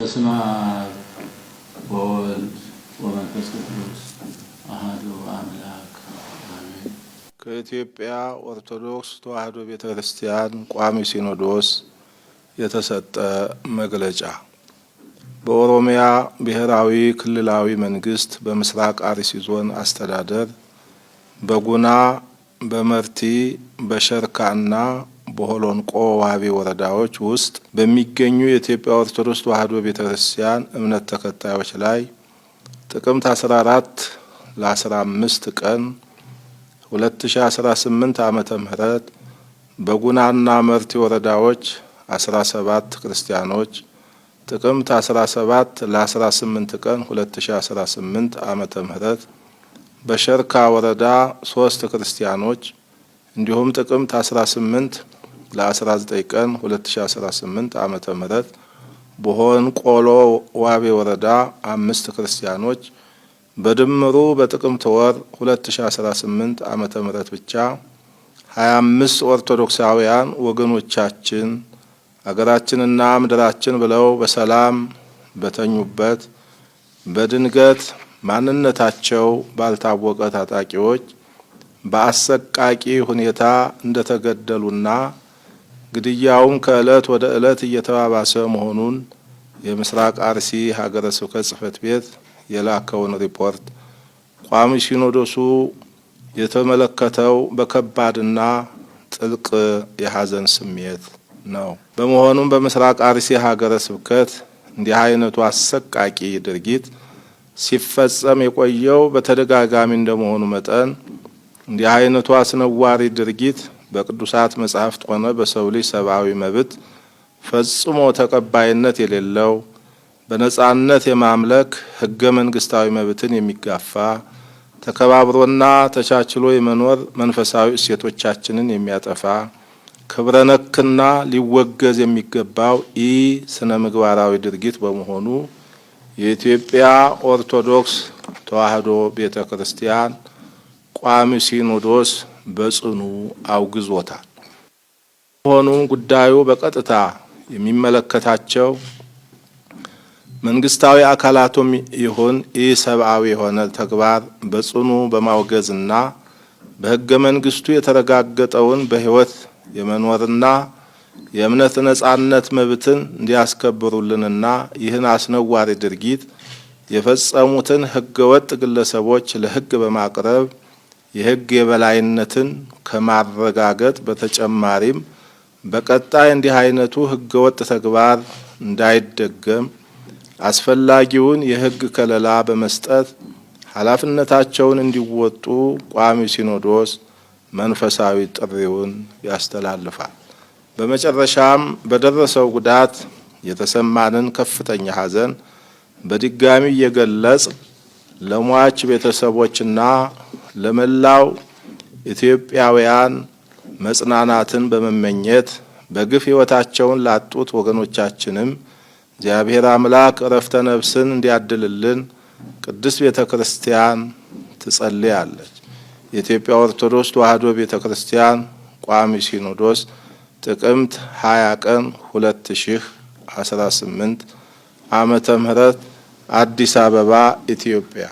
በስመ አብ ወወልድ ወመንፈስ ቅዱስ አሐዱ አምላክ አሜን። ከኢትዮጵያ ኦርቶዶክስ ተዋሕዶ ቤተክርስቲያን ቋሚ ሲኖዶስ የተሰጠ መግለጫ። በኦሮሚያ ብሔራዊ ክልላዊ መንግስት በምስራቅ አርሲ ዞን አስተዳደር በጉና በመርቲ በሸርካና በሆሎንቆ ዋቢ ወረዳዎች ውስጥ በሚገኙ የኢትዮጵያ ኦርቶዶክስ ተዋሕዶ ቤተክርስቲያን እምነት ተከታዮች ላይ ጥቅምት 14 ለ15 ቀን 2018 ዓመተ ምህረት በጉናና መርቲ ወረዳዎች 17 ክርስቲያኖች ጥቅምት 17 ለ18 ቀን 2018 ዓመተ ምህረት በሸርካ ወረዳ 3 ክርስቲያኖች እንዲሁም ጥቅምት 18 ለ19 ቀን 2018 ዓመተ ምህረት በሆሎንቆ ዋቢ ወረዳ 5 ክርስቲያኖች በድምሩ በጥቅምት ወር 2018 ዓመተ ምህረት ብቻ 25 ኦርቶዶክሳውያን ወገኖቻችን አገራችንና ምድራችን ብለው በሰላም በተኙበት በድንገት ማንነታቸው ባልታወቀ ታጣቂዎች በአሰቃቂ ሁኔታ እንደተገደሉና ግድያውም ከእለት ወደ እለት እየተባባሰ መሆኑን የምስራቅ አርሲ ሀገረ ስብከት ጽሕፈት ቤት የላከውን ሪፖርት ቋሚ ሲኖዶሱ የተመለከተው በከባድና ጥልቅ የሐዘን ስሜት ነው። በመሆኑም በምስራቅ አርሲ ሀገረ ስብከት እንዲህ አይነቱ አሰቃቂ ድርጊት ሲፈጸም የቆየው በተደጋጋሚ እንደመሆኑ መጠን እንዲህ አይነቱ አስነዋሪ ድርጊት በቅዱሳት መጻሕፍት ሆነ በሰው ልጅ ሰብአዊ መብት ፈጽሞ ተቀባይነት የሌለው በነጻነት የማምለክ ህገ መንግስታዊ መብትን የሚጋፋ ተከባብሮና ተቻችሎ የመኖር መንፈሳዊ እሴቶቻችንን የሚያጠፋ ክብረ ነክና ሊወገዝ የሚገባው ስነ ምግባራዊ ድርጊት በመሆኑ የኢትዮጵያ ኦርቶዶክስ ተዋሕዶ ቤተክርስቲያን ቋሚ ሲኖዶስ በጽኑ አውግዞታል። ሆኖም ጉዳዩ በቀጥታ የሚመለከታቸው መንግስታዊ አካላቱም ይሁን ሰብአዊ የሆነ ተግባር በጽኑ በማውገዝና በህገ መንግስቱ የተረጋገጠውን በህይወት የመኖርና የእምነት ነጻነት መብትን እንዲያስከብሩልንና ይህን አስነዋሪ ድርጊት የፈጸሙትን ህገወጥ ግለሰቦች ለህግ በማቅረብ የህግ የበላይነትን ከማረጋገጥ በተጨማሪም በቀጣይ እንዲህ አይነቱ ህገወጥ ተግባር እንዳይደገም አስፈላጊውን የህግ ከለላ በመስጠት ኃላፊነታቸውን እንዲወጡ ቋሚ ሲኖዶስ መንፈሳዊ ጥሪውን ያስተላልፋል። በመጨረሻም በደረሰው ጉዳት የተሰማንን ከፍተኛ ሐዘን በድጋሚ እየገለጽ ለሟች ቤተሰቦችና ለመላው ኢትዮጵያውያን መጽናናትን በመመኘት በግፍ ሕይወታቸውን ላጡት ወገኖቻችንም እግዚአብሔር አምላክ ዕረፍተ ነፍስን እንዲያድልልን ቅድስት ቤተክርስቲያን ትጸልያለች። የኢትዮጵያ ኦርቶዶክስ ተዋሕዶ ቤተክርስቲያን ቋሚ ሲኖዶስ ጥቅምት 20 ቀን 2018 ዓመተ ምህረት አዲስ አበባ ኢትዮጵያ